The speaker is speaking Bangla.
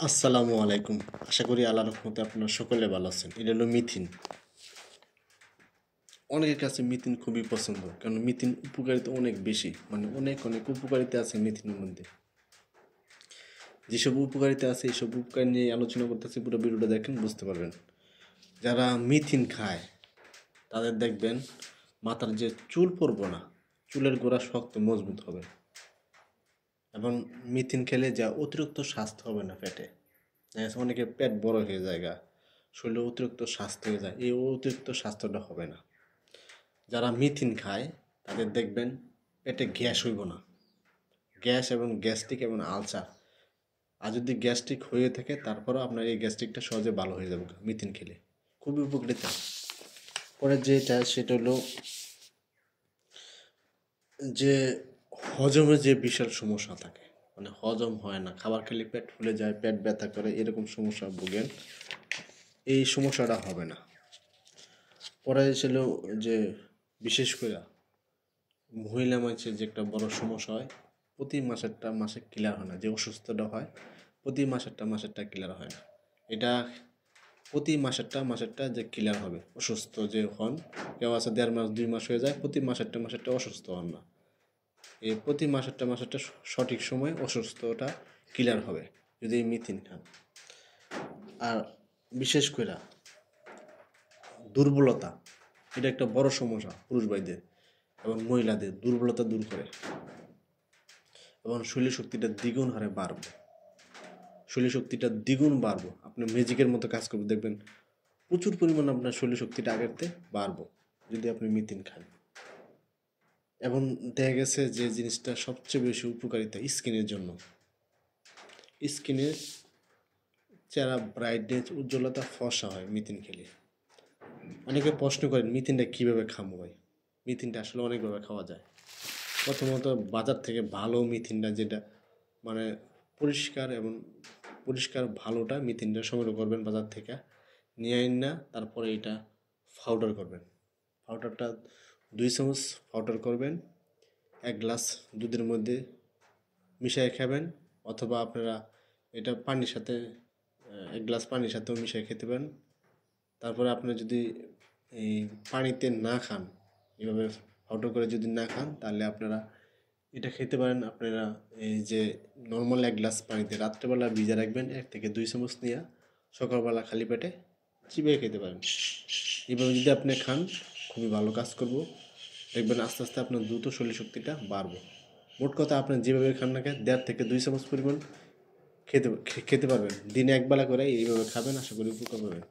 আসসালামু আলাইকুম। আশা করি আল্লাহর রহমতে আপনারা সকলে ভালো আছেন। এটা হলো মিথিন। অনেকের কাছে মিথিন খুবই পছন্দ, কারণ মিথিন উপকারিতা অনেক বেশি, মানে অনেক অনেক উপকারিতা আছে মিথিনের মধ্যে। যেসব উপকারিতা আছে এইসব উপকার নিয়ে আলোচনা করতেছি, পুরো ভিডিওটা দেখেন বুঝতে পারবেন। যারা মিথিন খায় তাদের দেখবেন মাথার যে চুল পড়বো না, চুলের গোড়া শক্ত মজবুত হবে। এবং মিথিন খেলে যা অতিরিক্ত স্বাস্থ্য হবে না পেটে, অনেকের পেট বড় হয়ে যায়, শরীরে অতিরিক্ত স্বাস্থ্য হয়ে যায়, এই অতিরিক্ত স্বাস্থ্যটা হবে না। যারা মিথিন খায় তাদের দেখবেন পেটে গ্যাস হইব না, গ্যাস এবং গ্যাস্ট্রিক এবং আলসার। আর যদি গ্যাস্ট্রিক হয়ে থাকে তারপরেও আপনার এই গ্যাস্ট্রিকটা সহজে ভালো হয়ে যাবে মিথিন খেলে, খুবই উপকৃত। পরে যেটা সেটা হলো যে হজমে যে বিশাল সমস্যা থাকে, মানে হজম হয় না, খাবার খেলে পেট ফুলে যায়, পেট ব্যথা করে, এরকম সমস্যা ভোগেন, এই সমস্যাটা হবে না। পরে ছিল যে বিশেষ করে মহিলা মানুষের যে একটা বড় সমস্যা হয়, প্রতি মাসে ক্লিয়ার হয় না, যে অসুস্থতা হয় প্রতি মাসেরটা ক্লিয়ার হয় না। এটা প্রতি মাসেরটা যে ক্লিয়ার হবে, অসুস্থ যে হন, কেউ আছে 1.5 মাস 2 মাস হয়ে যায়, প্রতি মাসেরটা অসুস্থ হন না। এই প্রতি মাসেরটা সঠিক সময় অসুস্থতা ক্লিয়ার হবে যদি এই মিথিন খান। আর বিশেষ করে দুর্বলতা, এটা একটা বড় সমস্যা পুরুষ ভাইদের এবং মহিলাদের, দুর্বলতা দূর করে এবং শরীর শক্তিটা দ্বিগুণ হারে বাড়বে, শরীর শক্তিটা দ্বিগুণ বাড়বো, আপনি ম্যাজিকের মতো কাজ করবে, দেখবেন প্রচুর পরিমাণে আপনার শরীর শক্তিটা আগেরতে বাড়বো যদি আপনি মিথিন খান। এবং দেখা গেছে যে জিনিসটা সবচেয়ে বেশি উপকারিতা স্কিনের জন্য, স্কিনের চেহারা ব্রাইটনেস, উজ্জ্বলতা, ফর্সা হয় মিথিন খেলে। অনেকে প্রশ্ন করেন মিথিনটা কীভাবে খাবো ভাই। মিথিনটা আসলে অনেকভাবে খাওয়া যায়। প্রথমত বাজার থেকে ভালো মিথিনটা, যেটা মানে পরিষ্কার ভালোটা মিথিনটা সংগ্রহ করবেন বাজার থেকে, নিয়ে আইন না, তারপরে এটা পাউডার করবেন। পাউডারটা 2 চামচ পাউডার করবেন, 1 গ্লাস দুধের মধ্যে মিশিয়ে খাবেন, অথবা আপনারা এটা পানির সাথে 1 গ্লাস পানির সাথেও মিশিয়ে খেতে পারেন। তারপরে আপনারা যদি এই পানিতে না খান, এভাবে পাউডার করে যদি না খান, তাহলে আপনারা এটা খেতে পারেন। আপনারা এই যে নর্মাল 1 গ্লাস পানিতে রাত্রেবেলা ভিজা রাখবেন, 1 থেকে 2 চামচ নিয়ে সকালবেলা খালি পেটে চিবিয়ে খেতে পারেন। এইভাবে যদি আপনি খান খুবই ভালো কাজ করব, দেখবেন আস্তে আস্তে আপনার দ্রুত শরীর শক্তিটা বাড়বে। মোট কথা, আপনি যেভাবে খান না কেন 1.5 থেকে 2 চামচ পরিমাণ খেতে পারবেন। দিনে 1 বেলা করে এইভাবে খাবেন, আশা করি উপকার পাবেন।